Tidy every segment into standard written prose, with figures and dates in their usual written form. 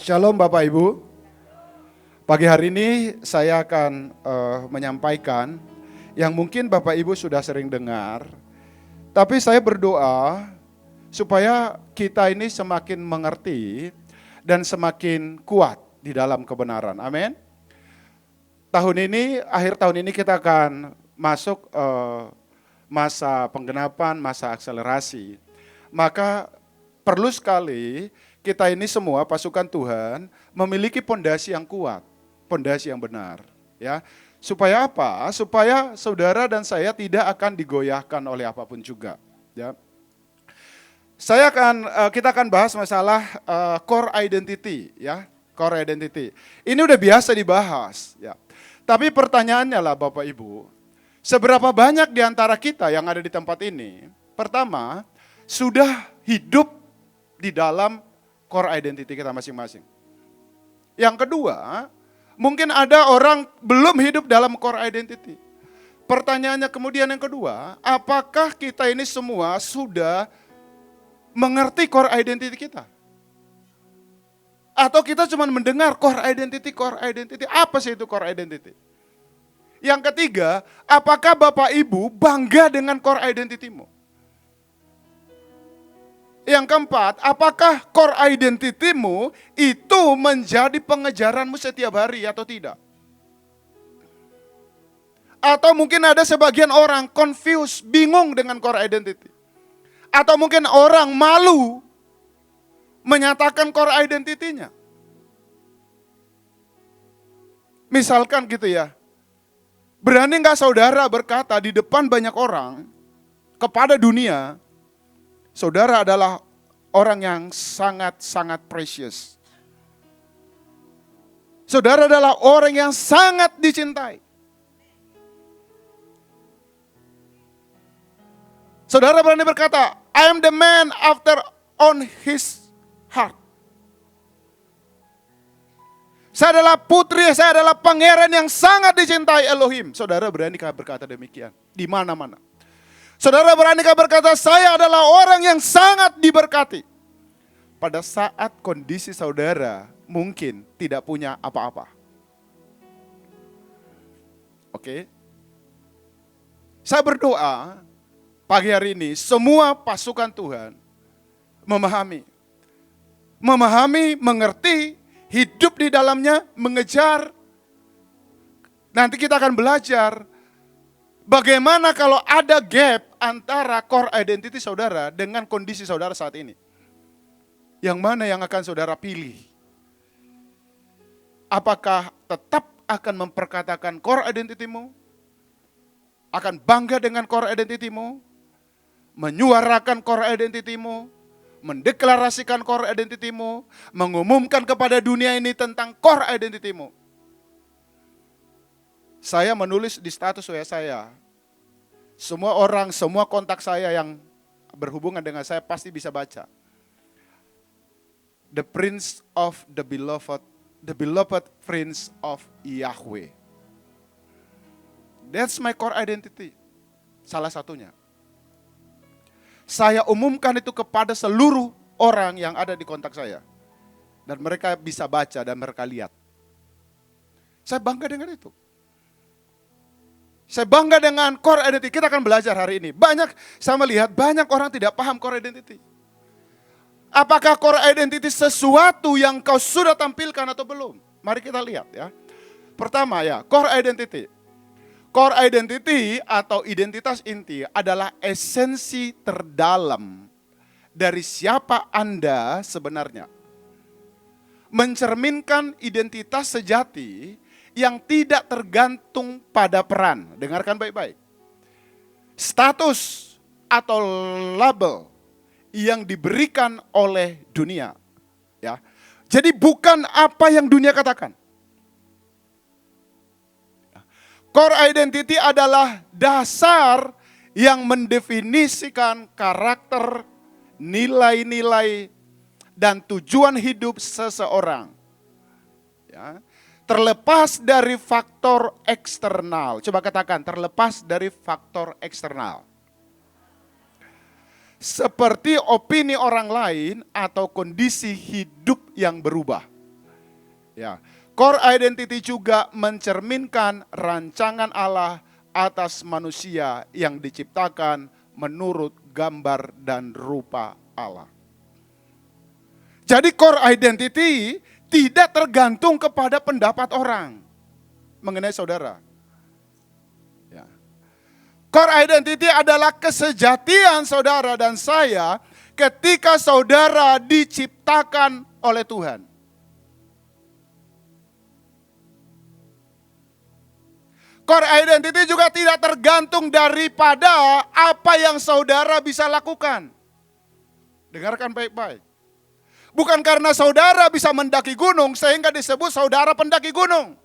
Shalom Bapak Ibu. Pagi hari ini saya akan menyampaikan yang mungkin Bapak Ibu sudah sering dengar. Tapi saya berdoa supaya kita ini semakin mengerti dan semakin kuat di dalam kebenaran. Amin. Akhir tahun ini kita akan masuk masa penggenapan, masa akselerasi. Maka perlu sekali kita ini semua pasukan Tuhan memiliki pondasi yang kuat, pondasi yang benar, ya. Supaya apa? Supaya saudara dan saya tidak akan digoyahkan oleh apapun juga, ya. Kita akan bahas masalah core identity, ya, core identity. Ini udah biasa dibahas, ya. Tapi pertanyaannya lah Bapak Ibu, seberapa banyak di antara kita yang ada di tempat ini, pertama, sudah hidup di dalam core identity kita masing-masing. Yang kedua, mungkin ada orang belum hidup dalam core identity. Pertanyaannya kemudian yang kedua, apakah kita ini semua sudah mengerti core identity kita? Atau kita cuma mendengar core identity, apa sih itu core identity? Yang ketiga, apakah Bapak Ibu bangga dengan core identity-mu? Yang keempat, apakah core identity-mu itu menjadi pengejaranmu setiap hari atau tidak? Atau mungkin ada sebagian orang confused, bingung dengan core identity. Atau mungkin orang malu menyatakan core identity-nya. Misalkan gitu ya, berani nggak saudara berkata di depan banyak orang kepada dunia, saudara adalah orang yang sangat-sangat precious. Saudara adalah orang yang sangat dicintai. Saudara berani berkata, I am the man after on his heart. Saya adalah putri, saya adalah pangeran yang sangat dicintai Elohim. Saudara berani berkata demikian di mana-mana. Saudara beranikah berkata, saya adalah orang yang sangat diberkati. Pada saat kondisi saudara mungkin tidak punya apa-apa. Oke? Saya berdoa pagi hari ini semua pasukan Tuhan memahami, mengerti, hidup di dalamnya, mengejar. Nanti kita akan belajar bagaimana kalau ada gap antara core identity saudara dengan kondisi saudara saat ini. Yang mana yang akan saudara pilih? Apakah tetap akan memperkatakan core identity-mu? Akan bangga dengan core identity-mu? Menyuarakan core identity-mu? Mendeklarasikan core identity-mu? Mengumumkan kepada dunia ini tentang core identity-mu? Saya menulis di status WA saya, semua orang, semua kontak saya yang berhubungan dengan saya pasti bisa baca. The Prince of the beloved Prince of Yahweh. That's my core identity. Salah satunya. Saya umumkan itu kepada seluruh orang yang ada di kontak saya. Dan mereka bisa baca dan mereka lihat. Saya bangga dengan itu. Saya bangga dengan core identity. Kita akan belajar hari ini. Saya melihat banyak orang tidak paham core identity. Apakah core identity sesuatu yang kau sudah tampilkan atau belum? Mari kita lihat ya. Pertama ya, core identity. Core identity atau identitas inti adalah esensi terdalam dari siapa Anda sebenarnya. Mencerminkan identitas sejati yang tidak tergantung pada peran. Dengarkan baik-baik. Status atau label yang diberikan oleh dunia. Ya. Jadi bukan apa yang dunia katakan. Core identity adalah dasar yang mendefinisikan karakter, nilai-nilai, dan tujuan hidup seseorang. Ya. Terlepas dari faktor eksternal. Coba katakan, terlepas dari faktor eksternal. Seperti opini orang lain atau kondisi hidup yang berubah. Ya, core identity juga mencerminkan rancangan Allah atas manusia yang diciptakan menurut gambar dan rupa Allah. Jadi core identity tidak tergantung kepada pendapat orang mengenai saudara. Ya. Core identity adalah kesejatian saudara dan saya ketika saudara diciptakan oleh Tuhan. Core identity juga tidak tergantung daripada apa yang saudara bisa lakukan. Dengarkan baik-baik. Bukan karena saudara bisa mendaki gunung sehingga disebut saudara pendaki gunung.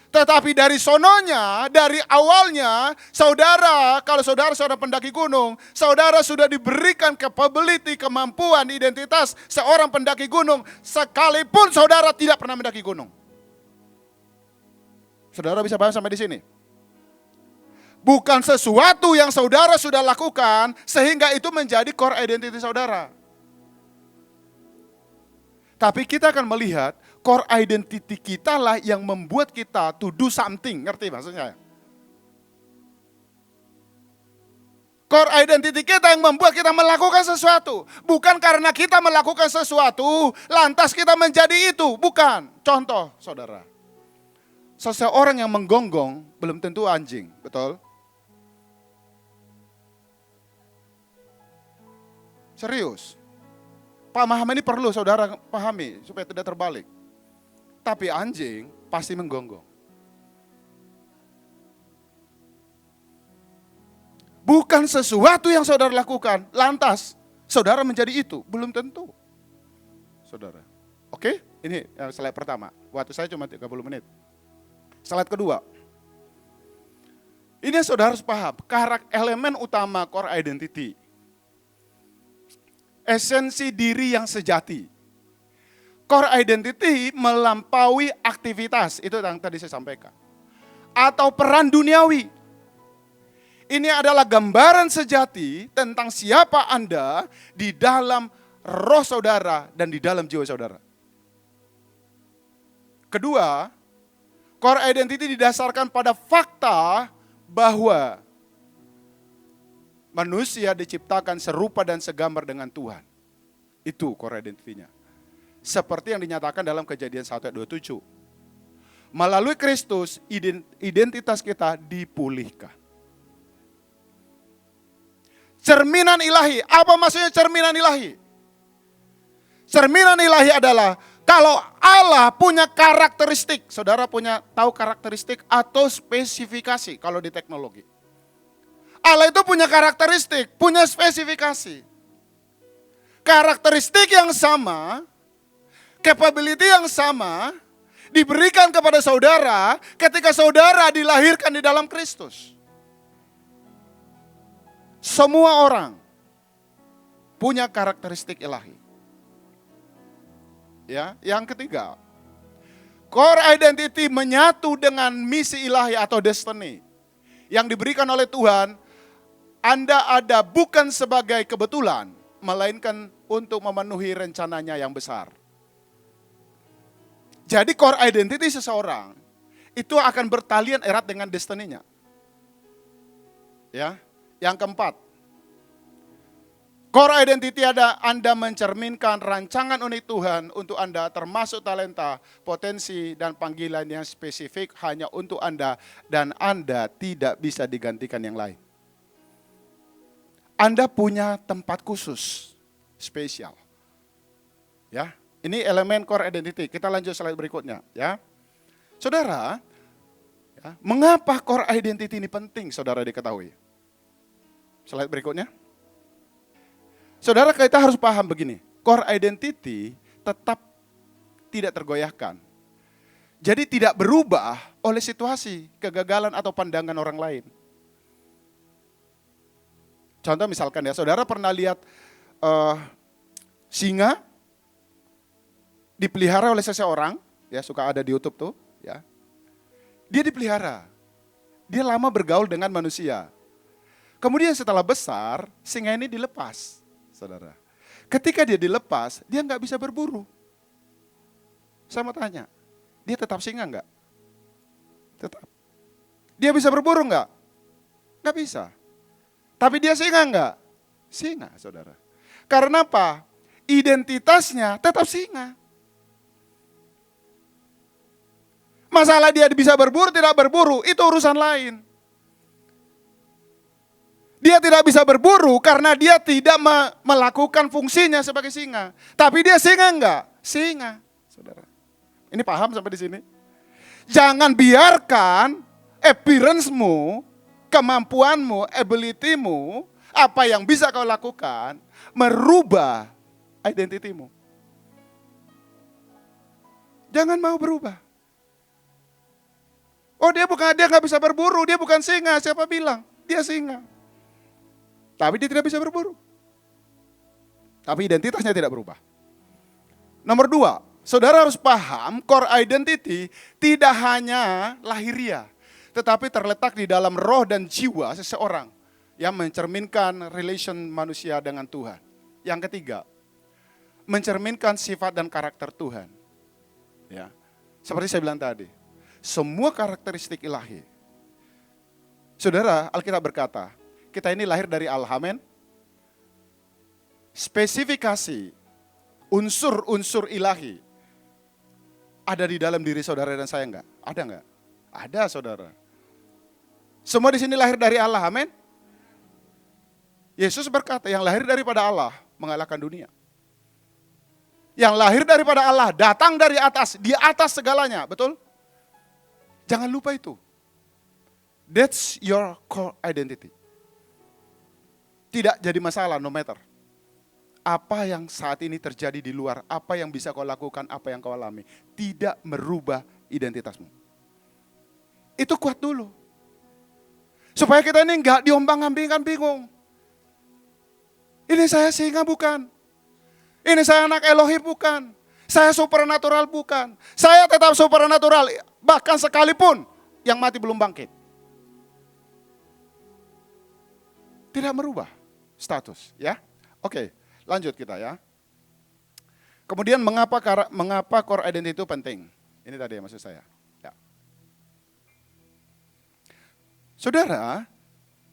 Tetapi dari sononya, dari awalnya, saudara, kalau saudara pendaki gunung, saudara sudah diberikan capability, kemampuan, identitas seorang pendaki gunung, sekalipun saudara tidak pernah mendaki gunung. Saudara bisa paham sampai di sini? Bukan sesuatu yang saudara sudah lakukan sehingga itu menjadi core identity saudara. Tapi kita akan melihat core identity kita lah yang membuat kita to do something. Ngerti maksudnya? Core identity kita yang membuat kita melakukan sesuatu. Bukan karena kita melakukan sesuatu, lantas kita menjadi itu. Bukan. Contoh, saudara. Seseorang yang menggonggong belum tentu anjing, betul? Serius. Pemahaman ini perlu saudara pahami supaya tidak terbalik. Tapi anjing pasti menggonggong. Bukan sesuatu yang saudara lakukan, lantas saudara menjadi itu, belum tentu. Saudara. Oke, ini slide pertama. Waktu saya cuma 30 menit. Slide kedua. Ini saudara harus paham, elemen utama core identity. Esensi diri yang sejati. Core identity melampaui aktivitas, itu yang tadi saya sampaikan. Atau peran duniawi. Ini adalah gambaran sejati tentang siapa Anda di dalam roh saudara dan di dalam jiwa saudara. Kedua, core identity didasarkan pada fakta bahwa manusia diciptakan serupa dan segambar dengan Tuhan. Itu core identity-nya. Seperti yang dinyatakan dalam Kejadian 1 ayat 27. Melalui Kristus, identitas kita dipulihkan. Cerminan ilahi. Apa maksudnya cerminan ilahi? Cerminan ilahi adalah kalau Allah punya karakteristik, saudara tahu karakteristik atau spesifikasi kalau di teknologi. Allah itu punya karakteristik, punya spesifikasi. Karakteristik yang sama, capability yang sama, diberikan kepada saudara ketika saudara dilahirkan di dalam Kristus. Semua orang punya karakteristik ilahi. Ya, yang ketiga, core identity menyatu dengan misi ilahi atau destiny yang diberikan oleh Tuhan. Anda ada bukan sebagai kebetulan, melainkan untuk memenuhi rencananya yang besar. Jadi core identity seseorang itu akan bertalian erat dengan destiny-nya. Ya, yang keempat, core identity Anda mencerminkan rancangan unik Tuhan untuk Anda, termasuk talenta, potensi, dan panggilan yang spesifik hanya untuk Anda, dan Anda tidak bisa digantikan yang lain. Anda punya tempat khusus, spesial. Ya, ini elemen core identity. Kita lanjut slide berikutnya, ya. Saudara, ya, mengapa core identity ini penting, saudara diketahui? Slide berikutnya. Saudara, kita harus paham begini, core identity tetap tidak tergoyahkan. Jadi tidak berubah oleh situasi, kegagalan atau pandangan orang lain. Contoh misalkan ya, saudara pernah lihat singa dipelihara oleh seseorang, ya suka ada di YouTube tuh, ya. Dia dipelihara, dia lama bergaul dengan manusia. Kemudian setelah besar, singa ini dilepas, saudara. Ketika dia dilepas, dia nggak bisa berburu. Saya mau tanya, dia tetap singa enggak? Tetap. Dia bisa berburu enggak? Enggak bisa. Tapi dia singa enggak? Singa, saudara. Karena apa? Identitasnya tetap singa. Masalah dia bisa berburu, tidak berburu, itu urusan lain. Dia tidak bisa berburu karena dia tidak melakukan fungsinya sebagai singa. Tapi dia singa enggak? Singa, saudara. Ini paham sampai di sini? Jangan biarkan appearance-mu, kemampuanmu, ability-mu, apa yang bisa kau lakukan, merubah identitimu. Jangan mau berubah. Oh dia nggak bisa berburu, dia bukan singa, siapa bilang? Dia singa. Tapi dia tidak bisa berburu. Tapi identitasnya tidak berubah. Nomor 2, saudara harus paham core identity tidak hanya lahiriah, tetapi terletak di dalam roh dan jiwa seseorang yang mencerminkan relation manusia dengan Tuhan. Yang ketiga, mencerminkan sifat dan karakter Tuhan. Ya, seperti saya bilang tadi, semua karakteristik ilahi. Saudara, Alkitab berkata, kita ini lahir dari Allah, amin. Spesifikasi unsur-unsur ilahi ada di dalam diri saudara dan saya enggak? Ada enggak? Ada, saudara. Semua di sini lahir dari Allah, amin. Yesus berkata, yang lahir daripada Allah mengalahkan dunia. Yang lahir daripada Allah datang dari atas, di atas segalanya, betul? Jangan lupa itu. That's your core identity. Tidak jadi masalah, no matter. Apa yang saat ini terjadi di luar, apa yang bisa kau lakukan, apa yang kau alami, tidak merubah identitasmu. Itu kuat dulu. Supaya kita ini enggak diombang-ambingkan bingung. Ini saya singa bukan. Ini saya anak Elohim bukan. Saya supernatural bukan. Saya tetap supernatural. Bahkan sekalipun yang mati belum bangkit. Tidak merubah status, ya. Oke, lanjut kita ya. Kemudian mengapa core identity itu penting? Ini tadi maksud saya. Ya. Saudara,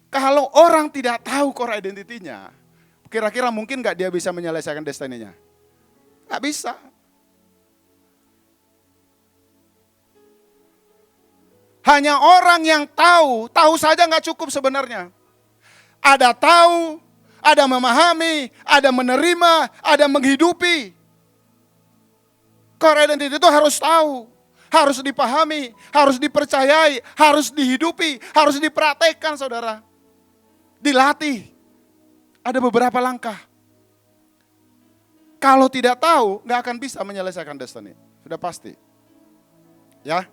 kalau orang tidak tahu core identity-nya, kira-kira mungkin nggak dia bisa menyelesaikan destiny-nya? Nggak bisa. Hanya orang yang tahu saja nggak cukup sebenarnya. Ada tahu, ada memahami, ada menerima, ada menghidupi. Core identity itu harus tahu, harus dipahami, harus dipercayai, harus dihidupi, harus dipraktekkan, saudara. Dilatih. Ada beberapa langkah. Kalau tidak tahu, nggak akan bisa menyelesaikan destiny. Sudah pasti. Ya.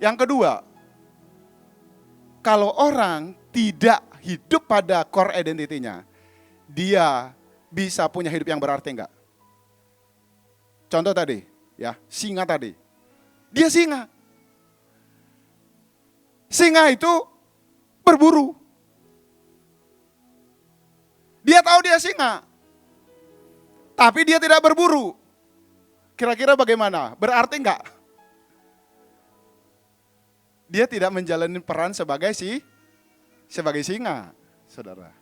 Yang kedua, kalau orang tidak hidup pada core identity-nya, dia bisa punya hidup yang berarti enggak? Contoh tadi, ya, singa tadi. Dia singa. Singa itu berburu. Dia tahu dia singa. Tapi dia tidak berburu. Kira-kira bagaimana? Berarti enggak? Dia tidak menjalani peran sebagai singa, saudara.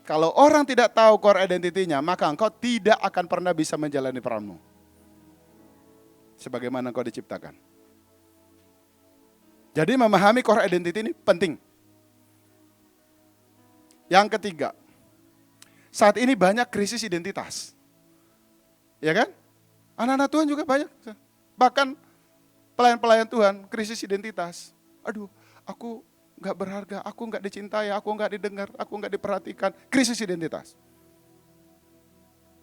Kalau orang tidak tahu core identity-nya, maka engkau tidak akan pernah bisa menjalani peranmu. Sebagaimana engkau diciptakan. Jadi memahami core identity ini penting. Yang ketiga, saat ini banyak krisis identitas. Ya kan? Anak-anak Tuhan juga banyak. Bahkan pelayan-pelayan Tuhan, krisis identitas. Aduh, aku gak berharga, aku gak dicintai, aku gak didengar, aku gak diperhatikan. Krisis identitas.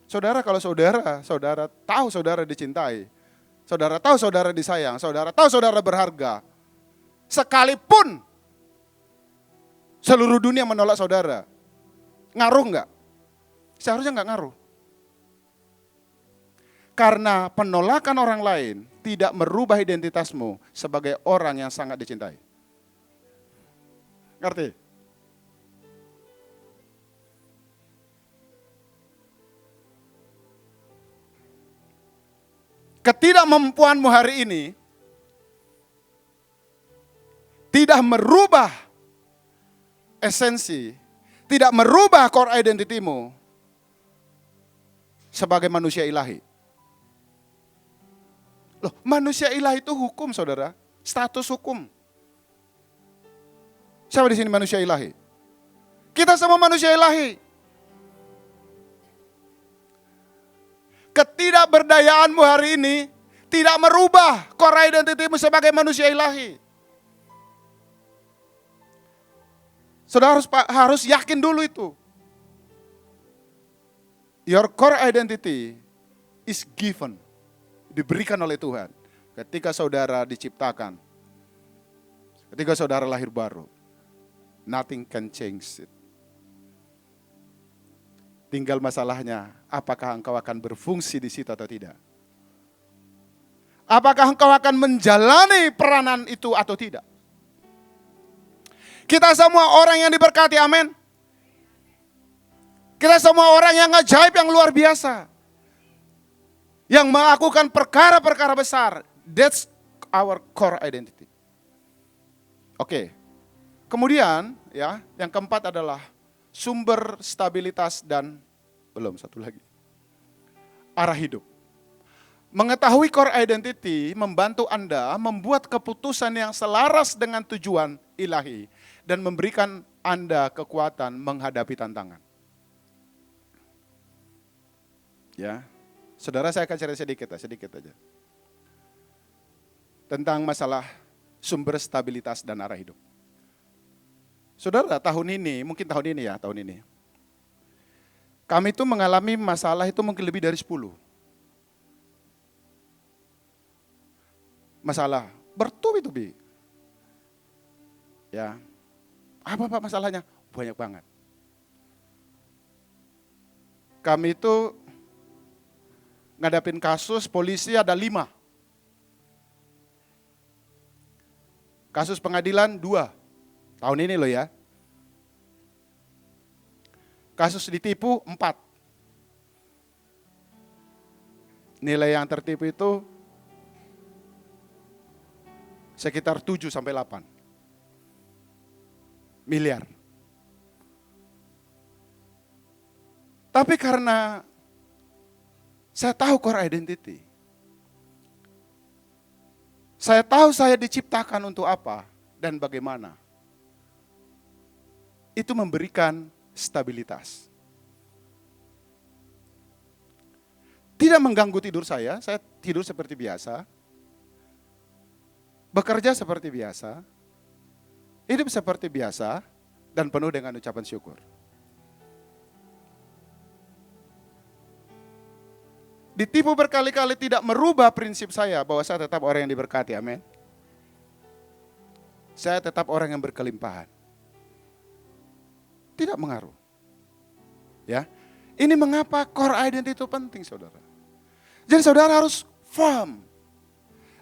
Saudara, kalau saudara tahu saudara dicintai, saudara tahu saudara disayang, saudara tahu saudara berharga, sekalipun seluruh dunia menolak saudara, ngaruh gak? Seharusnya gak ngaruh. Karena penolakan orang lain tidak merubah identitasmu sebagai orang yang sangat dicintai. Ngerti? ketidakmampuanmu hari ini tidak merubah esensi, tidak merubah core identity-mu sebagai manusia ilahi. Loh, manusia ilahi itu hukum, saudara. Status hukum. Siapa di sini manusia ilahi? Kita semua manusia ilahi. Ketidakberdayaanmu hari ini tidak merubah core identity-mu sebagai manusia ilahi. Saudara harus yakin dulu itu. Your core identity is given. Diberikan oleh Tuhan. Ketika saudara diciptakan. Ketika saudara lahir baru. Nothing can change it. Tinggal masalahnya, apakah engkau akan berfungsi di situ atau tidak? Apakah engkau akan menjalani peranan itu atau tidak? Kita semua orang yang diberkati, amin. Kita semua orang yang ajaib, yang luar biasa. Yang melakukan perkara-perkara besar. That's our core identity. Oke. Kemudian, ya, yang keempat adalah sumber stabilitas dan belum satu lagi. Arah hidup. Mengetahui core identity membantu Anda membuat keputusan yang selaras dengan tujuan ilahi dan memberikan Anda kekuatan menghadapi tantangan. Ya, saudara, saya akan cerita sedikit aja. Tentang masalah sumber stabilitas dan arah hidup. Saudara, tahun ini kami itu mengalami masalah itu mungkin lebih dari 10. Masalah bertubi-tubi. Ya. Apa masalahnya? Banyak banget. Kami itu ngadapin kasus polisi ada 5. Kasus pengadilan 2. Tahun ini loh ya. Kasus ditipu 4. Nilai yang tertipu itu sekitar 7 sampai 8 miliar. Tapi karena saya tahu core identity. Saya tahu saya diciptakan untuk apa dan bagaimana. Itu memberikan stabilitas. Tidak mengganggu tidur saya tidur seperti biasa. Bekerja seperti biasa. Hidup seperti biasa dan penuh dengan ucapan syukur. Ditipu berkali-kali tidak merubah prinsip saya bahwa saya tetap orang yang diberkati, amin. Saya tetap orang yang berkelimpahan. Tidak mengaruh. Ya. Ini mengapa core identity itu penting, saudara. Jadi saudara harus firm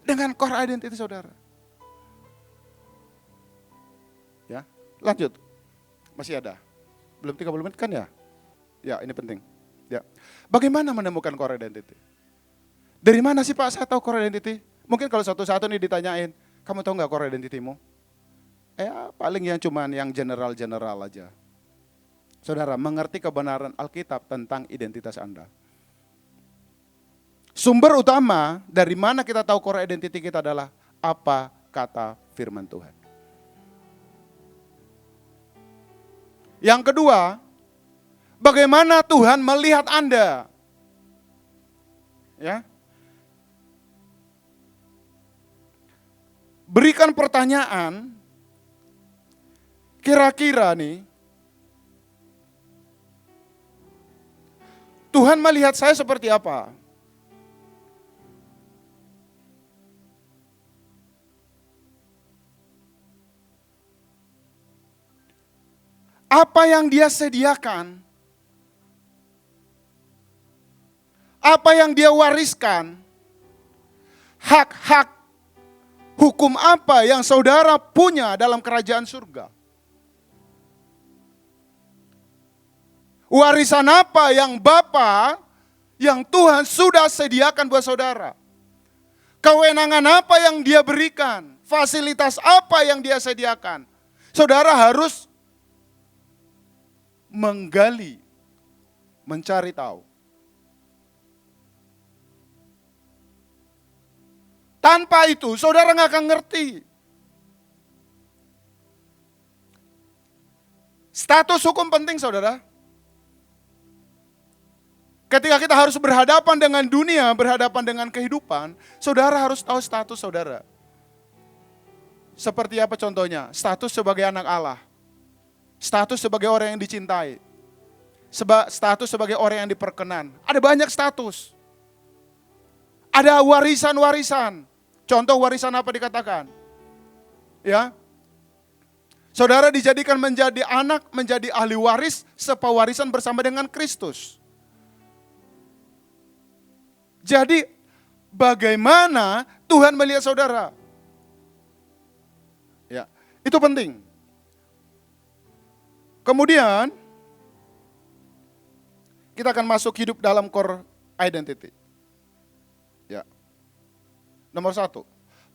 dengan core identity saudara. Ya, lanjut. Masih ada. Belum 30 menit kan ya? Ya, ini penting. Ya. Bagaimana menemukan core identity? Dari mana sih Pak saya tahu core identity? Mungkin kalau satu-satu nih ditanyain, kamu tahu nggak core identity-mu? Paling yang cuman yang general-general aja. Saudara, mengerti kebenaran Alkitab tentang identitas Anda. Sumber utama dari mana kita tahu core identity kita adalah apa kata firman Tuhan. Yang kedua, bagaimana Tuhan melihat Anda? Ya. Berikan pertanyaan, kira-kira nih, Tuhan melihat saya seperti apa? Apa yang Dia sediakan? Apa yang Dia wariskan? Hak-hak hukum apa yang saudara punya dalam kerajaan surga? Warisan apa yang Bapa, yang Tuhan sudah sediakan buat saudara? Kewenangan apa yang dia berikan? Fasilitas apa yang dia sediakan? Saudara harus menggali, mencari tahu. Tanpa itu, saudara nggak akan ngerti. Status hukum penting, saudara. Ketika kita harus berhadapan dengan dunia, berhadapan dengan kehidupan, saudara harus tahu status saudara. Seperti apa contohnya? Status sebagai anak Allah. Status sebagai orang yang dicintai. Status sebagai orang yang diperkenan. Ada banyak status. Ada warisan-warisan. Contoh warisan apa dikatakan? Ya. Saudara dijadikan menjadi anak, menjadi ahli waris, sepawarisan bersama dengan Kristus. Jadi bagaimana Tuhan melihat saudara? Ya, itu penting. Kemudian kita akan masuk hidup dalam core identity. Ya. Nomor 1,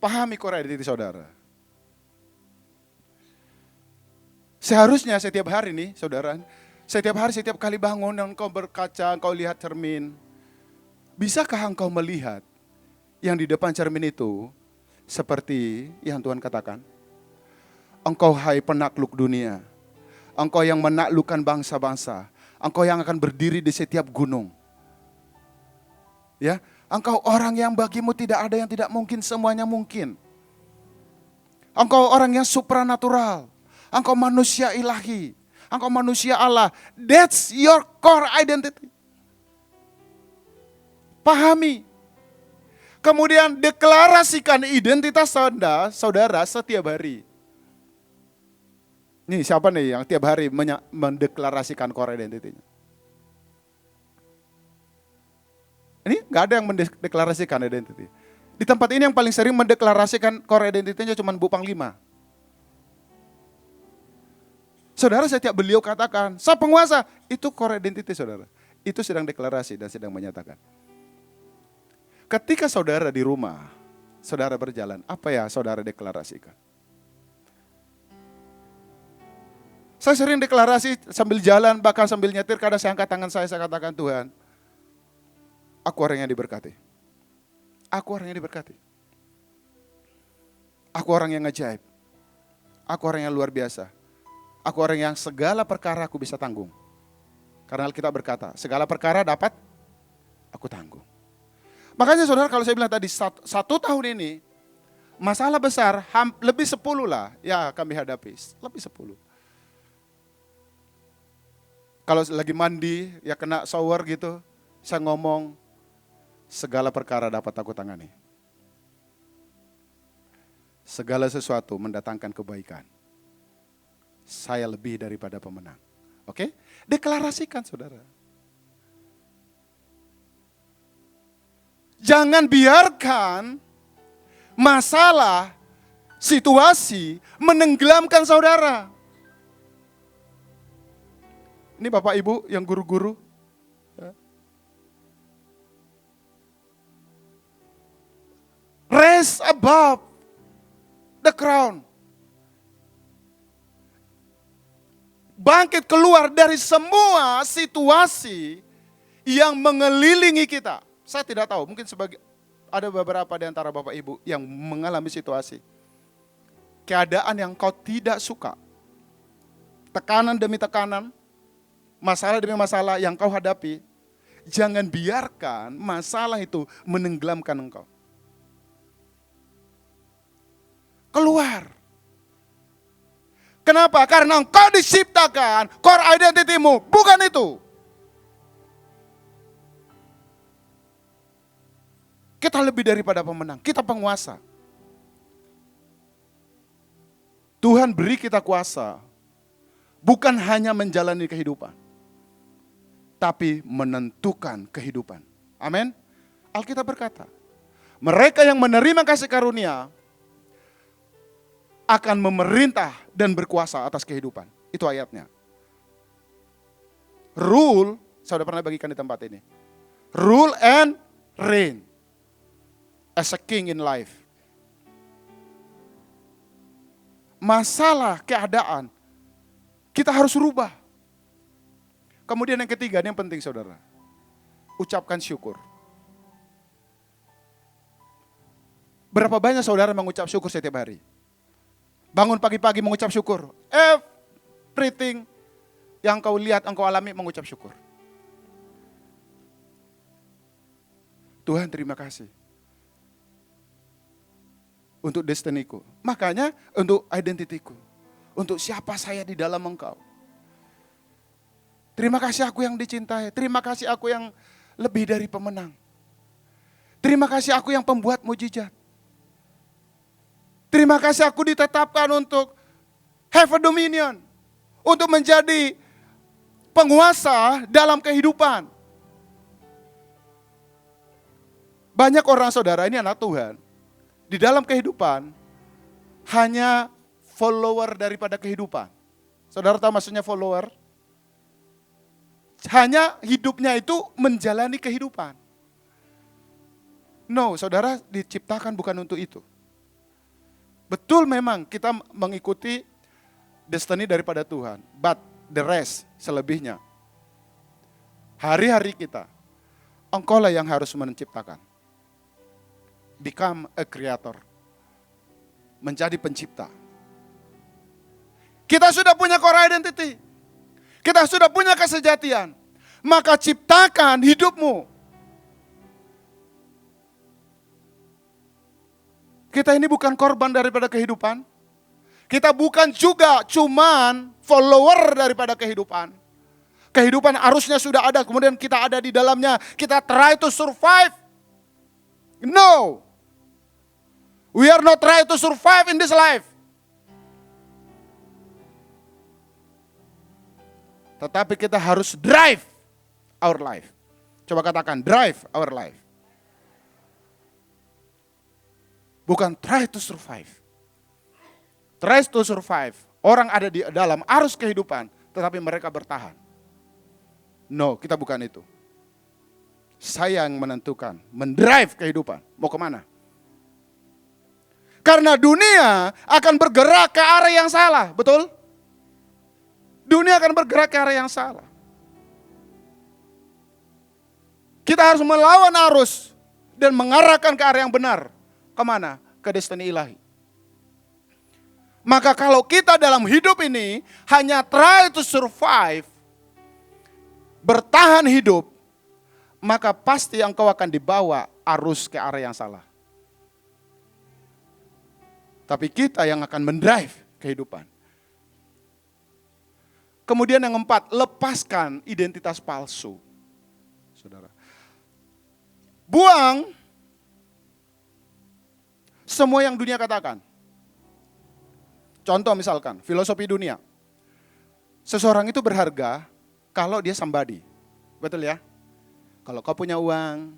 pahami core identity saudara. Seharusnya setiap hari nih saudara, setiap hari, setiap kali bangun engkau berkaca, engkau lihat cermin. Bisakah engkau melihat yang di depan cermin itu seperti yang Tuhan katakan? Engkau hai penakluk dunia, engkau yang menaklukkan bangsa-bangsa, engkau yang akan berdiri di setiap gunung. Ya, engkau orang yang bagimu tidak ada yang tidak mungkin, semuanya mungkin. Engkau orang yang supranatural. Engkau manusia ilahi. Engkau manusia Allah. That's your core identity. Pahami. Kemudian deklarasikan identitas saudara setiap hari. Nih siapa nih yang tiap hari mendeklarasikan core identity-nya? Ini gak ada yang mendeklarasikan identity. Di tempat ini yang paling sering mendeklarasikan core identity-nya cuma Bu Panglima. Saudara setiap beliau katakan, saya penguasa, itu core identity saudara. Itu sedang deklarasi dan sedang menyatakan. Ketika saudara di rumah, saudara berjalan, apa ya saudara deklarasikan? Saya sering deklarasi sambil jalan, bahkan sambil nyetir, kadang saya angkat tangan saya katakan, Tuhan, aku orang yang diberkati. Aku orang yang diberkati. Aku orang yang ajaib. Aku orang yang luar biasa. Aku orang yang segala perkara aku bisa tanggung. Karena Alkitab berkata, segala perkara dapat aku tanggung. Makanya saudara kalau saya bilang tadi, satu tahun ini, masalah besar, lebih 10 lah ya kami hadapi. Lebih 10. Kalau lagi mandi, ya kena shower gitu, saya ngomong, segala perkara dapat aku tangani. Segala sesuatu mendatangkan kebaikan. Saya lebih daripada pemenang. Oke? Deklarasikan saudara. Jangan biarkan masalah, situasi menenggelamkan saudara. Ini Bapak Ibu yang guru-guru. Rise above the crown. Bangkit keluar dari semua situasi yang mengelilingi kita. Saya tidak tahu, mungkin ada beberapa di antara Bapak Ibu yang mengalami situasi. Keadaan yang kau tidak suka. Tekanan demi tekanan, masalah demi masalah yang kau hadapi. Jangan biarkan masalah itu menenggelamkan engkau. Keluar. Kenapa? Karena engkau diciptakan, core identity-mu bukan itu. Kita lebih daripada pemenang, kita penguasa. Tuhan beri kita kuasa, bukan hanya menjalani kehidupan, tapi menentukan kehidupan. Amin. Alkitab berkata, mereka yang menerima kasih karunia akan memerintah dan berkuasa atas kehidupan. Itu ayatnya. Rule, saya sudah pernah bagikan di tempat ini. Rule and reign. as a king in life. Masalah keadaan, kita harus rubah. Kemudian yang ketiga, ini yang penting saudara. Ucapkan syukur. Berapa banyak saudara mengucap syukur setiap hari? Bangun pagi-pagi mengucap syukur. Everything yang kau lihat, engkau alami mengucap syukur. Tuhan terima kasih. Untuk destiniku. Makanya untuk identitiku. Untuk siapa saya di dalam engkau. Terima kasih aku yang dicintai. Terima kasih aku yang lebih dari pemenang. Terima kasih aku yang pembuat mujizat. Terima kasih aku ditetapkan untuk have a dominion. Untuk menjadi penguasa dalam kehidupan. Banyak orang saudara ini anak Tuhan. Di dalam kehidupan, hanya follower daripada kehidupan. Saudara tahu maksudnya follower? Hanya hidupnya itu menjalani kehidupan. No, saudara diciptakan bukan untuk itu. Betul memang kita mengikuti destiny daripada Tuhan. But the rest, selebihnya. Hari-hari kita, engkaulah yang harus menciptakan. Become a creator. Menjadi pencipta. Kita sudah punya core identity. Kita sudah punya kesejatian. Maka ciptakan hidupmu. Kita ini bukan korban daripada kehidupan. Kita bukan juga cuman follower daripada kehidupan. Kehidupan arusnya sudah ada, kemudian kita ada di dalamnya. Kita try to survive. No. We are not trying to survive in this life. Tetapi kita harus drive our life. Coba katakan, drive our life. Bukan try to survive. Try to survive. Orang ada di dalam arus kehidupan, tetapi mereka bertahan. No, kita bukan itu. Saya yang menentukan, mendrive kehidupan. Mau kemana? Karena dunia akan bergerak ke arah yang salah, betul? Dunia akan bergerak ke arah yang salah. Kita harus melawan arus dan mengarahkan ke arah yang benar. Kemana? Ke destiny ilahi. Maka kalau kita dalam hidup ini hanya try to survive, bertahan hidup, maka pasti engkau akan dibawa arus ke arah yang salah. Tapi kita yang akan mendrive kehidupan. Kemudian yang keempat, lepaskan identitas palsu. Saudara. Buang semua yang dunia katakan. Contoh misalkan, filosofi dunia. Seseorang itu berharga kalau dia somebody. Betul ya? Kalau kau punya uang,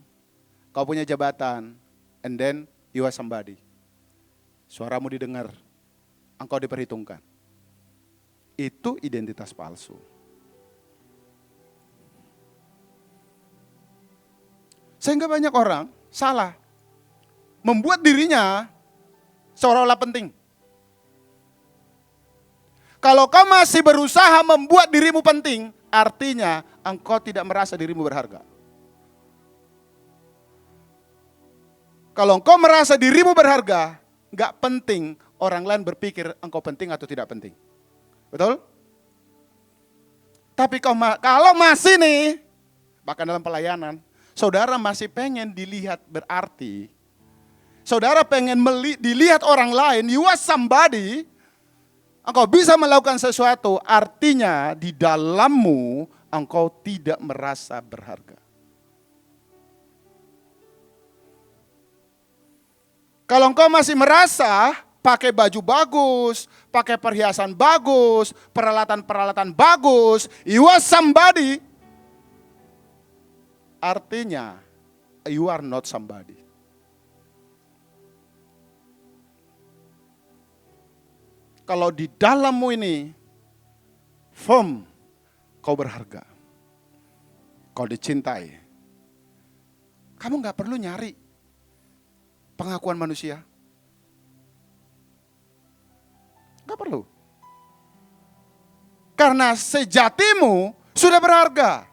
kau punya jabatan, and then you are somebody. Suaramu didengar, engkau diperhitungkan. Itu identitas palsu. Sehingga banyak orang salah. Membuat dirinya seolah-olah penting. Kalau kau masih berusaha membuat dirimu penting, artinya engkau tidak merasa dirimu berharga. Kalau engkau merasa dirimu berharga, gak penting orang lain berpikir engkau penting atau tidak penting. Betul? Tapi kalau masih nih, bahkan dalam pelayanan, saudara masih pengen dilihat berarti, saudara pengen dilihat orang lain, you are somebody, engkau bisa melakukan sesuatu, artinya di dalammu engkau tidak merasa berharga. Kalau engkau masih merasa pakai baju bagus, pakai perhiasan bagus, peralatan-peralatan bagus, you are somebody, artinya you are not somebody. Kalau di dalammu ini firm, kau berharga, kau dicintai, kamu gak perlu nyari pengakuan manusia. Gak perlu. Karena sejatimu sudah berharga.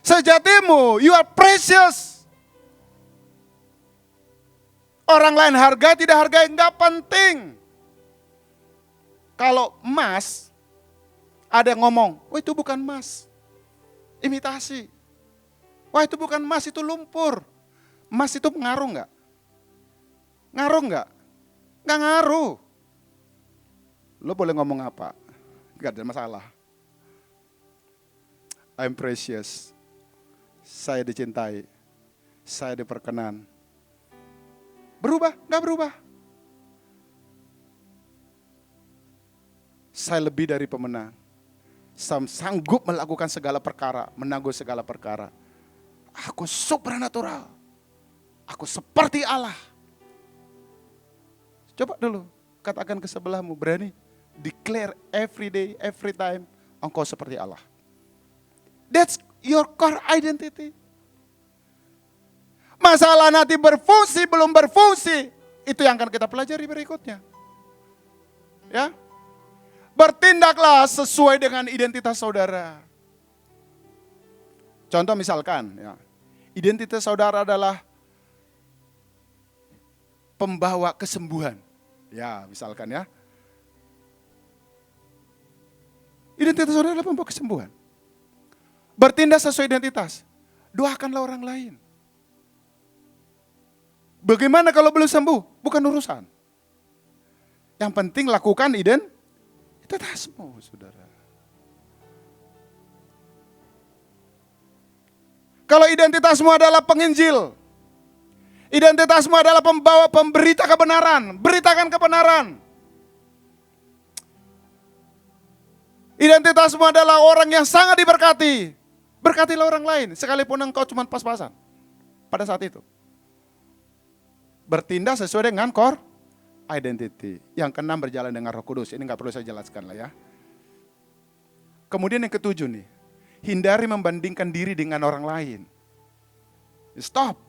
Sejatimu, you are precious. Orang lain harga, tidak harga, nggak penting. Kalau emas, ada yang ngomong, wah itu bukan emas, imitasi. Wah itu bukan emas, itu lumpur. Emas itu ngaruh nggak? Ngaruh nggak? Nggak ngaruh. Lo boleh ngomong apa? Nggak ada masalah. I'm precious. Saya dicintai. Saya diperkenan. Berubah? Nggak berubah. Saya lebih dari pemenang. Saya sanggup melakukan segala perkara, menanggung segala perkara. Aku supernatural. Aku seperti Allah. Coba dulu, katakan ke sebelahmu, berani declare every day, every time, engkau seperti Allah. That's your core identity. Masalah nanti berfungsi, belum berfungsi, itu yang akan kita pelajari berikutnya. Ya, bertindaklah sesuai dengan identitas saudara. Contoh misalkan, ya, identitas saudara adalah pembawa kesembuhan. Ya, misalkan ya. Identitas saudara adalah pembawa kesembuhan. Bertindak sesuai identitas. Doakanlah orang lain. Bagaimana kalau belum sembuh? Bukan urusan. Yang penting lakukan identitasmu, saudara. Kalau identitasmu adalah penginjil, identitasmu adalah pemberita kebenaran, beritakan kebenaran. Identitasmu adalah orang yang sangat diberkati, berkatilah orang lain, sekalipun engkau cuma pas-pasan pada saat itu. Bertindak sesuai dengan core identity. Yang keenam, berjalan dengan Roh Kudus. Ini nggak perlu saya jelaskan lah ya. Kemudian yang ketujuh nih, hindari membandingkan diri dengan orang lain. Stop.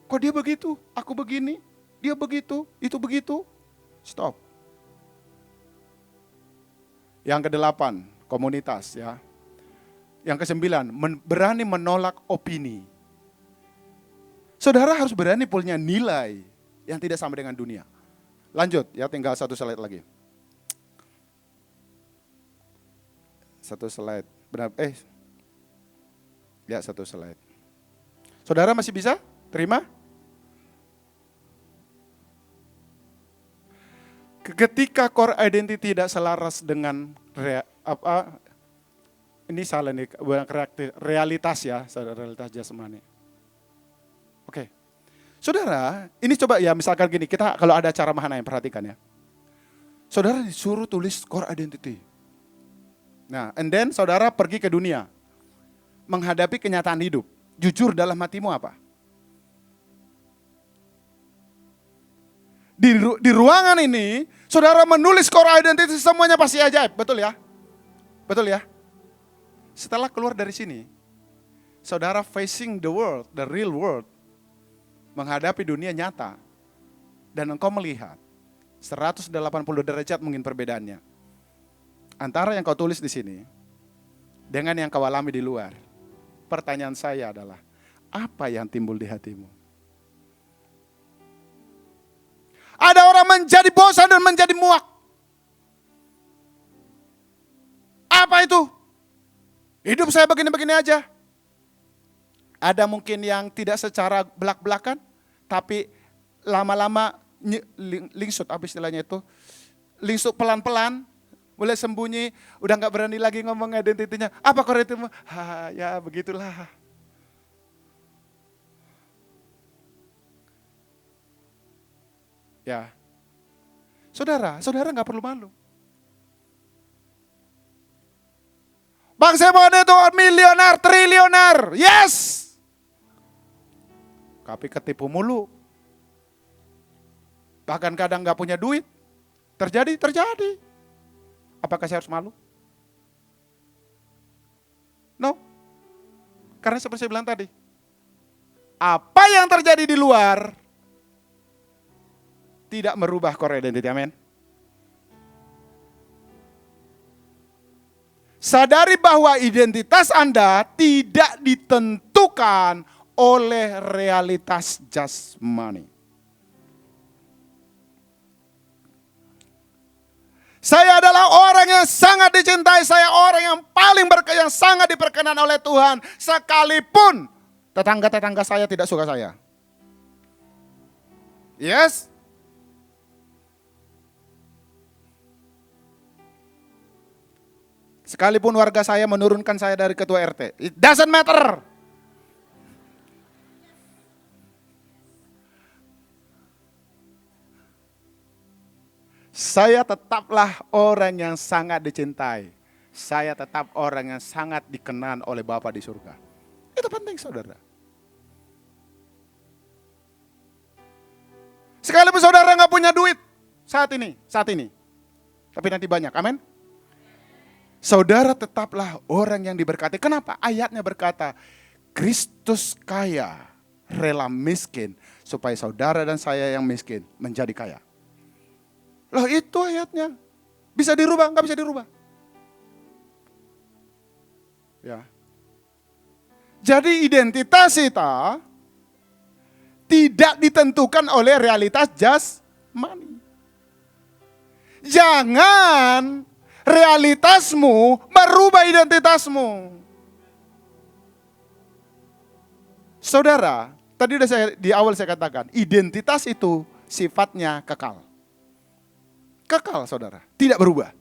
Kok dia begitu, aku begini, dia begitu, itu begitu. Stop. Yang kedelapan, komunitas ya. Yang kesembilan, berani menolak opini. Saudara harus berani punya nilai yang tidak sama dengan dunia. Lanjut ya, tinggal satu slide lagi. Satu slide. Benar, ya satu slide. Saudara masih bisa terima? Ketika core identity tidak selaras dengan ini salah nih, realitas ya, realitas jasmani. Oke. Saudara, ini coba ya misalkan gini, kita kalau ada acara Mahanaim, perhatikan ya. Saudara disuruh tulis core identity. Nah, and then saudara pergi ke dunia, menghadapi kenyataan hidup. Jujur dalam hatimu apa? Di ruangan ini, saudara menulis core identity, semuanya pasti ajaib, betul ya? Betul ya? Setelah keluar dari sini, saudara facing the world, the real world, menghadapi dunia nyata, dan engkau melihat 180 derajat mungkin perbedaannya antara yang kau tulis di sini dengan yang kau alami di luar. Pertanyaan saya adalah, apa yang timbul di hatimu? Ada orang menjadi bosan dan menjadi muak. Apa itu? Hidup saya begini-begini aja. Ada mungkin yang tidak secara belak-belakan, tapi lama-lama lingsut, apa istilahnya itu? Lingsut pelan-pelan, mulai sembunyi, udah gak berani lagi ngomong identitinya. Apa core itu? Ya begitulah. Ya, saudara gak perlu malu. Bang Simon itu milioner, triliuner, yes! Tapi ketipu mulu. Bahkan kadang gak punya duit. Terjadi. Apakah saya harus malu? No. Karena seperti saya bilang tadi, apa yang terjadi di luar tidak merubah core identity, amin. Sadari bahwa identitas Anda tidak ditentukan oleh realitas jasmani. Saya adalah orang yang sangat dicintai, saya orang yang yang sangat diperkenan oleh Tuhan, sekalipun tetangga-tetangga saya tidak suka saya. Yes? Sekalipun warga saya menurunkan saya dari ketua RT, it doesn't matter. Saya tetaplah orang yang sangat dicintai. Saya tetap orang yang sangat dikenan oleh Bapa di surga. Itu penting, saudara. Sekalipun saudara nggak punya duit saat ini, tapi nanti banyak, amin. Saudara tetaplah orang yang diberkati. Kenapa? Ayatnya berkata, Kristus kaya, rela miskin, supaya saudara dan saya yang miskin menjadi kaya. Loh itu ayatnya. Bisa dirubah? Nggak bisa dirubah. Ya. Jadi identitas kita tidak ditentukan oleh realitas jasmani. Jangan realitasmu merubah identitasmu. Saudara, tadi di awal saya katakan, identitas itu sifatnya kekal. Kekal, saudara, tidak berubah.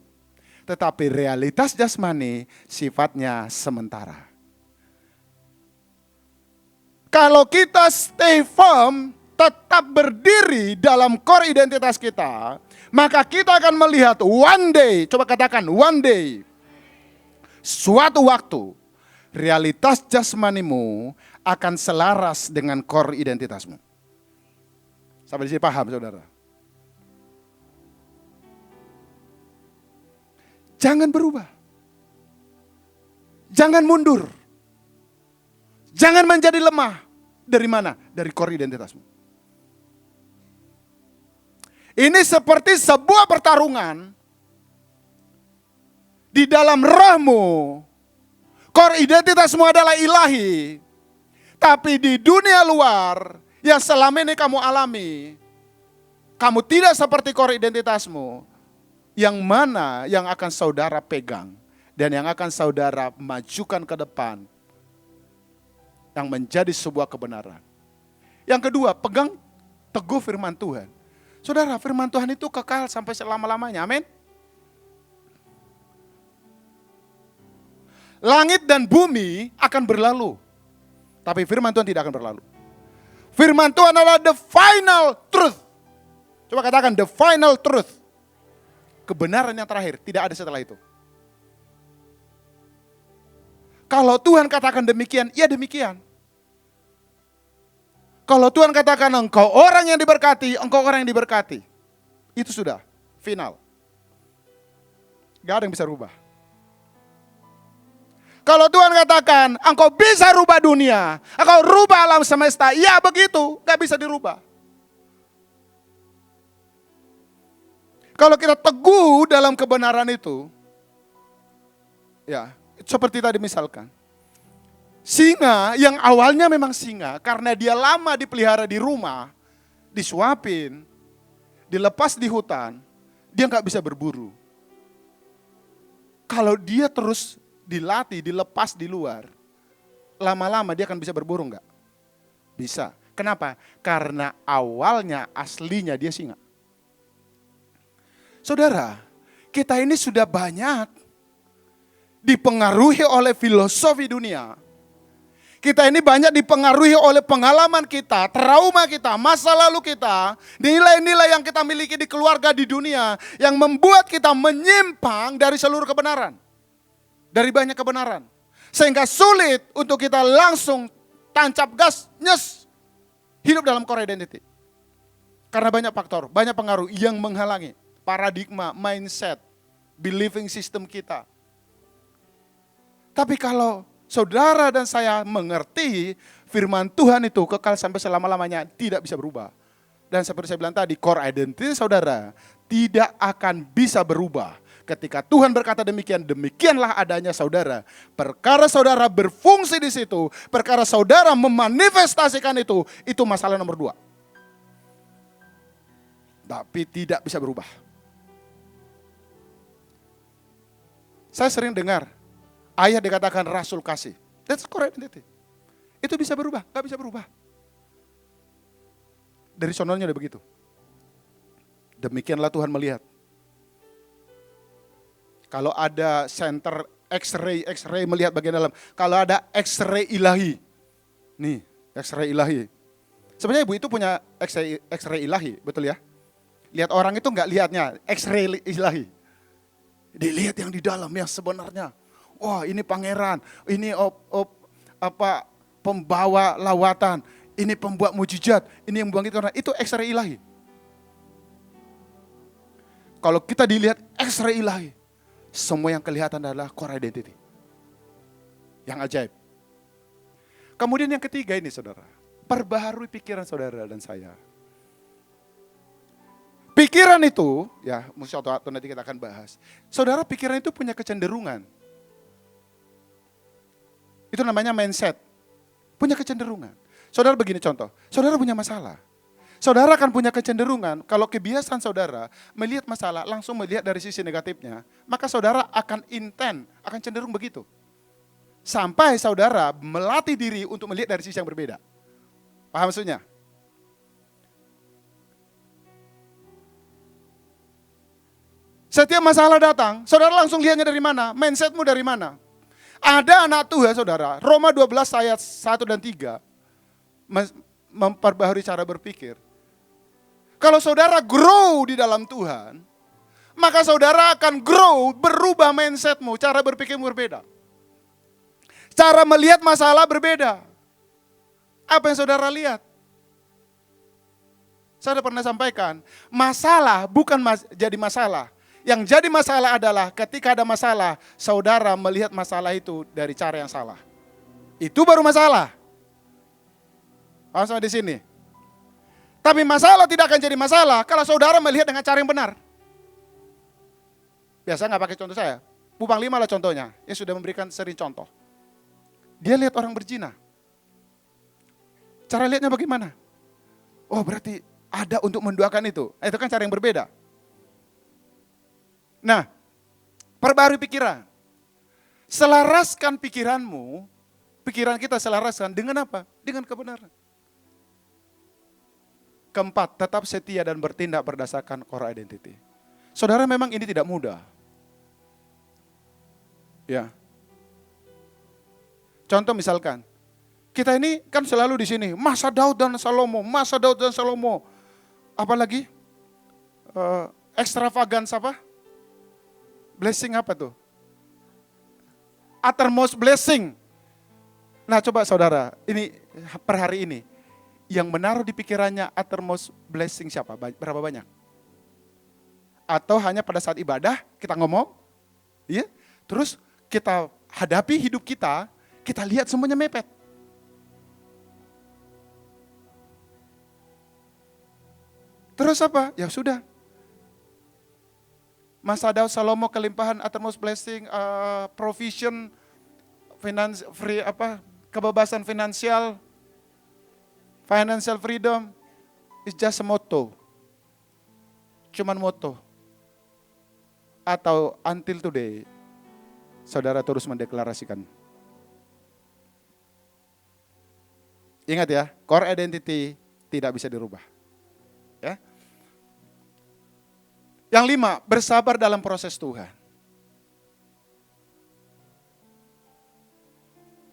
Tetapi realitas jasmani sifatnya sementara. Kalau kita stay firm, tetap berdiri dalam core identitas kita, maka kita akan melihat one day, coba katakan one day, suatu waktu, realitas jasmanimu akan selaras dengan core identitasmu. Sampai di sini paham, saudara? Jangan berubah. Jangan mundur. Jangan menjadi lemah. Dari mana? Dari core identitasmu. Ini seperti sebuah pertarungan di dalam rohmu. Core identitasmu adalah ilahi. Tapi di dunia luar yang selama ini kamu alami, kamu tidak seperti core identitasmu. Yang mana yang akan saudara pegang dan yang akan saudara majukan ke depan yang menjadi sebuah kebenaran. Yang kedua, pegang teguh firman Tuhan. Saudara, firman Tuhan itu kekal sampai selama-lamanya, amin. Langit dan bumi akan berlalu, tapi firman Tuhan tidak akan berlalu. Firman Tuhan adalah the final truth. Coba katakan the final truth. Kebenaran yang terakhir, tidak ada setelah itu. Kalau Tuhan katakan demikian, ya demikian. Kalau Tuhan katakan engkau orang yang diberkati, engkau orang yang diberkati. Itu sudah, final. Gak ada yang bisa rubah. Kalau Tuhan katakan engkau bisa rubah dunia, engkau rubah alam semesta, ya begitu, gak bisa dirubah. Kalau kita teguh dalam kebenaran itu, ya seperti tadi misalkan, singa yang awalnya memang singa, karena dia lama dipelihara di rumah, disuapin, dilepas di hutan, dia nggak bisa berburu. Kalau dia terus dilatih, dilepas di luar, lama-lama dia akan bisa berburu nggak? Bisa. Kenapa? Karena awalnya aslinya dia singa. Saudara, kita ini sudah banyak dipengaruhi oleh filosofi dunia. Kita ini banyak dipengaruhi oleh pengalaman kita, trauma kita, masa lalu kita, nilai-nilai yang kita miliki di keluarga, di dunia, yang membuat kita menyimpang dari seluruh kebenaran. Dari banyak kebenaran. Sehingga sulit untuk kita langsung tancap gas, nyes, hidup dalam core identity. Karena banyak faktor, banyak pengaruh yang menghalangi. Paradigma, mindset, believing system kita. Tapi kalau saudara dan saya mengerti firman Tuhan itu kekal sampai selama-lamanya, tidak bisa berubah. Dan seperti saya bilang tadi, core identity saudara tidak akan bisa berubah. Ketika Tuhan berkata demikian, demikianlah adanya saudara. Perkara saudara berfungsi di situ, perkara saudara memanifestasikan itu masalah nomor 2. Tapi tidak bisa berubah. Saya sering dengar, ayah dikatakan rasul kasih. That's core identity. Itu bisa berubah, gak bisa berubah. Dari sononya udah begitu. Demikianlah Tuhan melihat. Kalau ada center X-ray melihat bagian dalam. Kalau ada X-ray ilahi. Nih, X-ray ilahi. Sebenarnya ibu itu punya X-ray ilahi, betul ya? Lihat orang itu nggak lihatnya, X-ray ilahi. Dilihat yang di dalam, yang sebenarnya. Wah, ini pangeran, ini pembawa lawatan, ini pembuat mujizat, ini yang membangkitkan orang. Itu X-ray ilahi. Kalau kita dilihat X-ray ilahi, semua yang kelihatan adalah core identity. Yang ajaib. Kemudian yang ketiga ini saudara, perbaharui pikiran saudara dan saya. Pikiran itu, ya mungkin suatu waktu nanti kita akan bahas. Saudara, pikiran itu punya kecenderungan. Itu namanya mindset. Punya kecenderungan. Saudara begini contoh, saudara punya masalah. Saudara akan punya kecenderungan, kalau kebiasaan saudara melihat masalah, langsung melihat dari sisi negatifnya, maka saudara akan akan cenderung begitu. Sampai saudara melatih diri untuk melihat dari sisi yang berbeda. Paham maksudnya? Setiap masalah datang, saudara langsung lihatnya dari mana? Mindsetmu dari mana? Ada anak Tuhan saudara, Roma 12 ayat 1 dan 3, memperbaharui cara berpikir. Kalau saudara grow di dalam Tuhan, maka saudara akan grow, berubah mindsetmu, cara berpikirmu berbeda. Cara melihat masalah berbeda. Apa yang saudara lihat? Saya sudah pernah sampaikan, masalah bukan jadi masalah. Yang jadi masalah adalah ketika ada masalah, saudara melihat masalah itu dari cara yang salah. Itu baru masalah. Paham sampai di sini? Tapi masalah tidak akan jadi masalah kalau saudara melihat dengan cara yang benar. Biasa nggak pakai contoh saya. Bu Panglima lah contohnya, yang sudah memberikan sering contoh. Dia lihat orang berzina. Cara lihatnya bagaimana? Oh berarti ada untuk mendoakan itu. Itu kan cara yang berbeda. Nah, perbarui pikiran. Selaraskan pikiranmu, pikiran kita selaraskan dengan apa? Dengan kebenaran. Keempat, tetap setia dan bertindak berdasarkan core identity. Saudara, memang ini tidak mudah. Ya. Contoh misalkan, kita ini kan selalu di sini, masa Daud dan Salomo, masa Daud dan Salomo. Apalagi? Extravagance apa? Blessing apa tuh? Uttermost blessing. Nah coba saudara, ini per hari ini, yang menaruh di pikirannya uttermost blessing siapa? Berapa banyak? Atau hanya pada saat ibadah kita ngomong, ya? Terus kita hadapi hidup kita lihat semuanya mepet. Terus apa? Ya sudah. Masa Daud Salomo kelimpahan uttermost blessing, provision, kebebasan finansial, financial freedom, is just a motto. Cuman motto. Atau until today, saudara terus mendeklarasikan. Ingat ya, core identity tidak bisa dirubah. Ya. Yang 5, bersabar dalam proses Tuhan.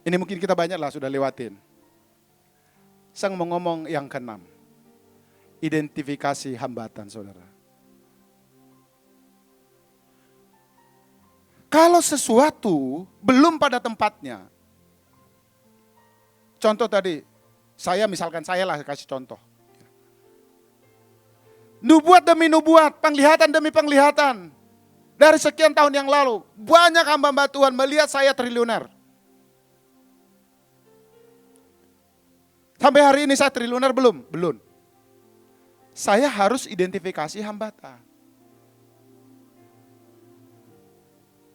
Ini mungkin kita banyak lah sudah lewatin. Sang mau ngomong yang ke-6. Identifikasi hambatan saudara. Kalau sesuatu belum pada tempatnya. Contoh tadi, saya kasih contoh. Nubuat demi nubuat, penglihatan demi penglihatan. Dari sekian tahun yang lalu, banyak hamba-hamba Tuhan melihat saya triliuner. Sampai hari ini saya triliuner belum? Belum. Saya harus identifikasi hambatan.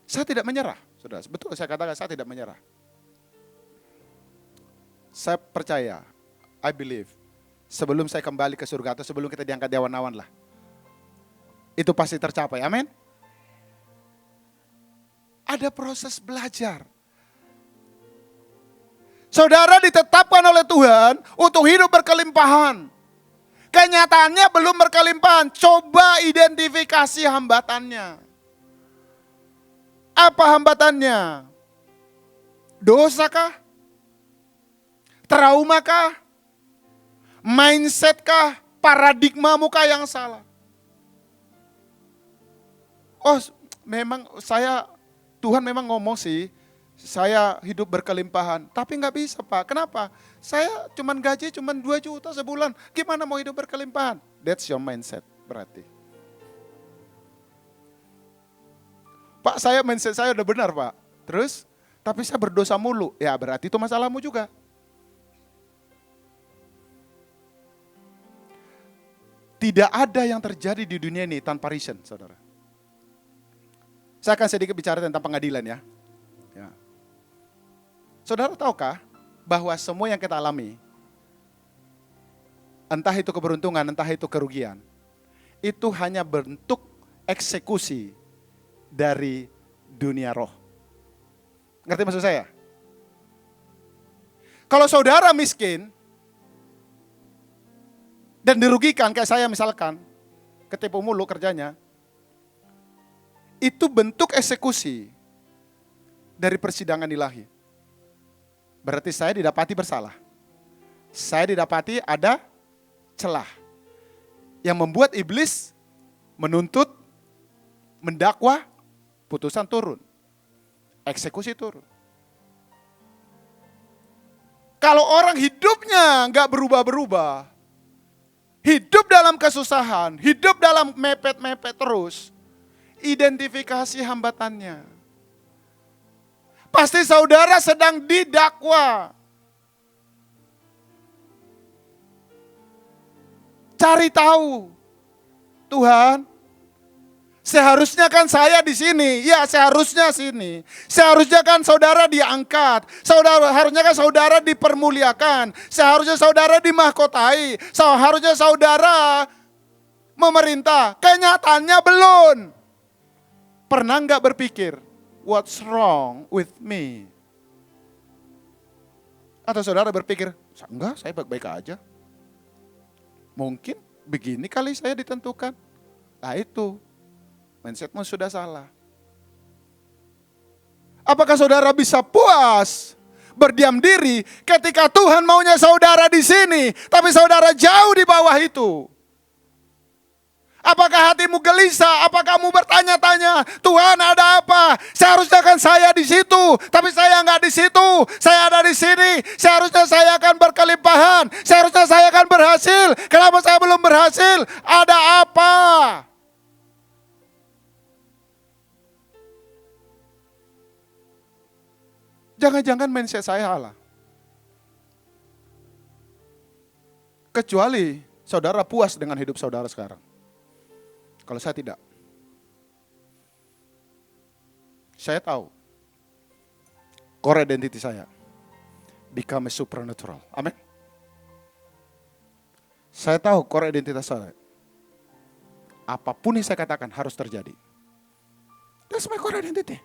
Saya tidak menyerah, saudara. Betul saya katakan, saya tidak menyerah. Saya percaya, I believe, sebelum saya kembali ke surga atau sebelum kita diangkat di awan-awan lah, itu pasti tercapai, amin. Ada proses belajar. Saudara ditetapkan oleh Tuhan untuk hidup berkelimpahan. Kenyataannya belum berkelimpahan. Coba identifikasi hambatannya. Apa hambatannya? Dosa kah? Trauma kah? Mindset kah? Paradigmamu kah yang salah? Oh, memang Tuhan memang ngomong sih, saya hidup berkelimpahan. Tapi nggak bisa Pak, kenapa? Saya gaji 2 juta sebulan, gimana mau hidup berkelimpahan? That's your mindset berarti. Pak, mindset saya udah benar Pak. Terus, tapi saya berdosa mulu. Ya berarti itu masalahmu juga. Tidak ada yang terjadi di dunia ini tanpa reason, saudara. Saya akan sedikit bicara tentang pengadilan ya. Saudara tahukah bahwa semua yang kita alami, entah itu keberuntungan, entah itu kerugian, itu hanya bentuk eksekusi dari dunia roh. Ngerti maksud saya? Kalau saudara miskin dan dirugikan kayak saya misalkan, ketipu mulu kerjanya, itu bentuk eksekusi dari persidangan ilahi. Berarti saya didapati bersalah. Saya didapati ada celah yang membuat iblis menuntut, mendakwa, putusan turun. Eksekusi turun. Kalau orang hidupnya nggak berubah-berubah, hidup dalam kesusahan, hidup dalam mepet-mepet terus, identifikasi hambatannya. Pasti saudara sedang didakwa. Cari tahu. Tuhan, seharusnya kan saya di sini. Ya, seharusnya sini. Seharusnya kan saudara diangkat. Harusnya kan saudara dipermuliakan. Seharusnya saudara dimahkotai. Seharusnya saudara memerintah. Kenyataannya belum. Pernah nggak berpikir, what's wrong with me? Atau saudara berpikir, enggak, saya baik-baik aja. Mungkin begini kali saya ditentukan. Nah itu, mindsetmu sudah salah. Apakah saudara bisa puas berdiam diri ketika Tuhan maunya saudara di sini, tapi saudara jauh di bawah itu? Apakah hatimu gelisah? Apakah kamu bertanya-tanya, Tuhan ada apa? Seharusnya kan saya di situ, tapi saya nggak di situ. Saya ada di sini. Seharusnya saya akan berkelimpahan. Seharusnya saya akan berhasil. Kenapa saya belum berhasil? Ada apa? Jangan-jangan mindset saya salah. Kecuali saudara puas dengan hidup saudara sekarang. Kalau saya tidak. Saya tahu. Core identity saya. Become a supernatural. Amin. Saya tahu core identitas saya. Apapun yang saya katakan harus terjadi. That's my core identity.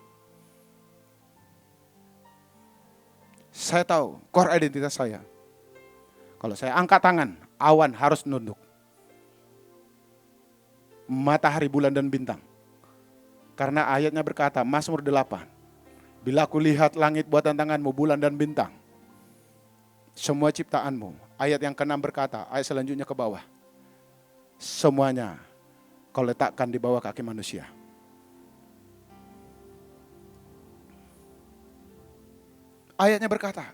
Saya tahu core identitas saya. Kalau saya angkat tangan, awan harus nunduk. Matahari, bulan, dan bintang. Karena ayatnya berkata, Mazmur 8. Bila aku lihat langit buatan tanganmu, bulan dan bintang. Semua ciptaanmu. Ayat yang ke-6 berkata, ayat selanjutnya ke bawah. Semuanya kau letakkan di bawah kaki manusia. Ayatnya berkata,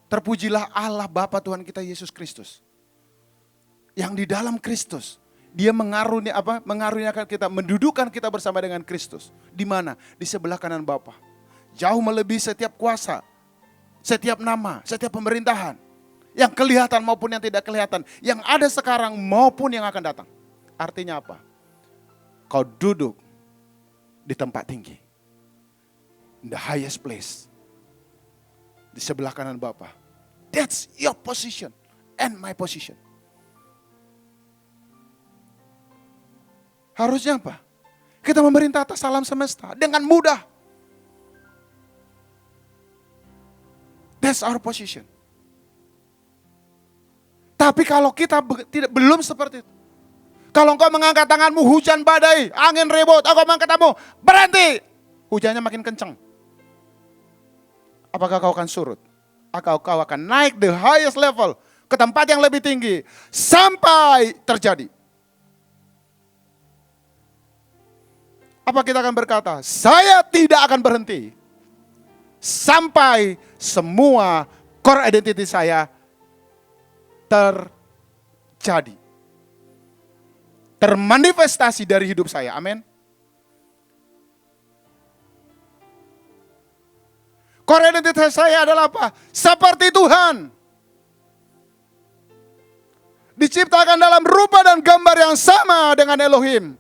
terpujilah Allah Bapa Tuhan kita Yesus Kristus. Yang di dalam Kristus, Dia mengaruniakan kita, mendudukan kita bersama dengan Kristus. Di mana? Di sebelah kanan Bapa. Jauh melebihi setiap kuasa, setiap nama, setiap pemerintahan, yang kelihatan maupun yang tidak kelihatan, yang ada sekarang maupun yang akan datang. Artinya apa? Kau duduk di tempat tinggi, in the highest place, di sebelah kanan Bapa. That's your position and my position. Harusnya apa? Kita memerintah atas alam semesta dengan mudah. That's our position. Tapi kalau kita belum seperti itu. Kalau engkau mengangkat tanganmu, hujan badai, angin ribut, engkau mengangkat tanganmu, berhenti. Hujannya makin kencang. Apakah kau akan surut? Atau kau akan naik the highest level, ke tempat yang lebih tinggi, sampai terjadi. Apa kita akan berkata, saya tidak akan berhenti sampai semua core identity saya terjadi, termanifestasi dari hidup saya. Amin. Core identity saya adalah apa? Seperti Tuhan. Diciptakan dalam rupa dan gambar yang sama dengan Elohim.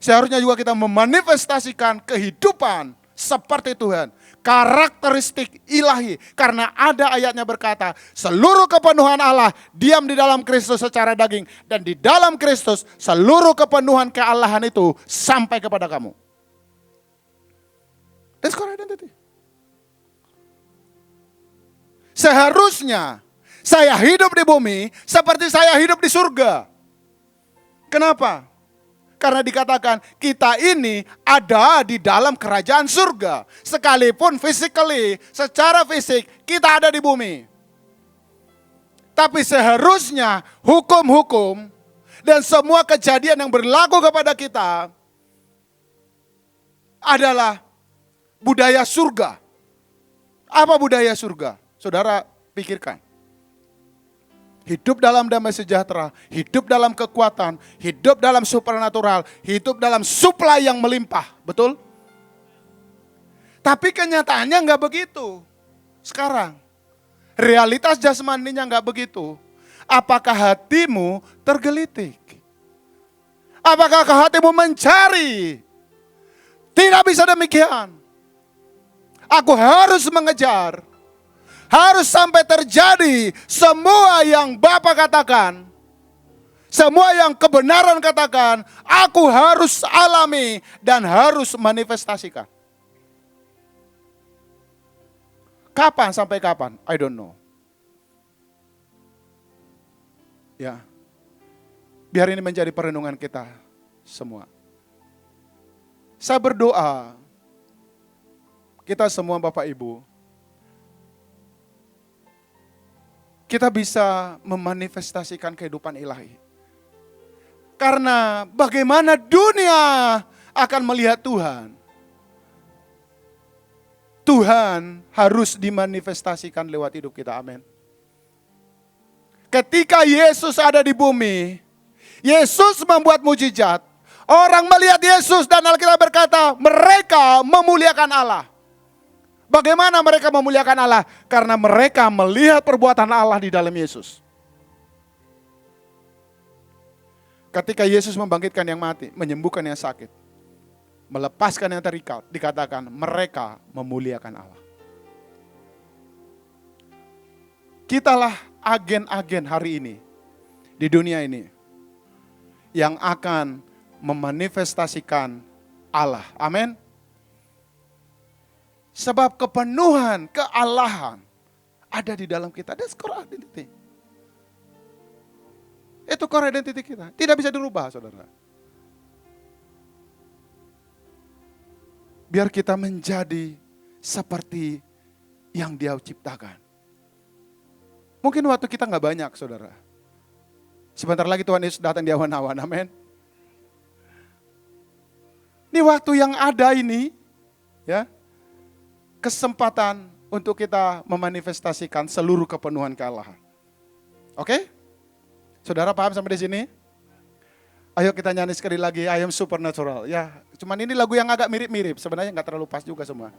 Seharusnya juga kita memanifestasikan kehidupan seperti Tuhan. Karakteristik ilahi. Karena ada ayatnya berkata, seluruh kepenuhan Allah diam di dalam Kristus secara daging. Dan di dalam Kristus seluruh kepenuhan kealahan itu sampai kepada kamu. That's core identity. Seharusnya saya hidup di bumi seperti saya hidup di surga. Kenapa? Karena dikatakan kita ini ada di dalam kerajaan surga. Sekalipun physically, secara fisik kita ada di bumi. Tapi seharusnya hukum-hukum dan semua kejadian yang berlaku kepada kita adalah budaya surga. Apa budaya surga? Saudara pikirkan. Hidup dalam damai sejahtera, hidup dalam kekuatan, hidup dalam supernatural, hidup dalam supply yang melimpah. Betul? Tapi kenyataannya enggak begitu. Sekarang, realitas jasmaninya enggak begitu. Apakah hatimu tergelitik? Apakah hatimu mencari? Tidak bisa demikian. Aku harus mengejar. Harus sampai terjadi semua yang Bapa katakan. Semua yang kebenaran katakan. Aku harus alami dan harus manifestasikan. Kapan sampai kapan? I don't know. Ya. Biar ini menjadi perenungan kita semua. Saya berdoa. Kita semua Bapak Ibu. Kita bisa memanifestasikan kehidupan ilahi. Karena bagaimana dunia akan melihat Tuhan. Tuhan harus dimanifestasikan lewat hidup kita. Amin. Ketika Yesus ada di bumi, Yesus membuat mujizat. Orang melihat Yesus dan Alkitab berkata, mereka memuliakan Allah. Bagaimana mereka memuliakan Allah? Karena mereka melihat perbuatan Allah di dalam Yesus. Ketika Yesus membangkitkan yang mati, menyembuhkan yang sakit, melepaskan yang terikat, dikatakan mereka memuliakan Allah. Kitalah agen-agen hari ini, di dunia ini, yang akan memanifestasikan Allah. Amin. Sebab kepenuhan, kealahan ada di dalam kita. That's core identity. Itu core identity kita. Tidak bisa dirubah, saudara. Biar kita menjadi seperti yang Dia ciptakan. Mungkin waktu kita nggak banyak, saudara. Sebentar lagi Tuhan Yesus datang di awan-awan. Amin. Ini waktu yang ada ini, ya. Kesempatan untuk kita memanifestasikan seluruh kepenuhan kealahan. Oke? Saudara paham sampai di sini? Ayo kita nyanyi sekali lagi, I am supernatural. Ya, cuman ini lagu yang agak mirip-mirip, sebenarnya nggak terlalu pas juga semua.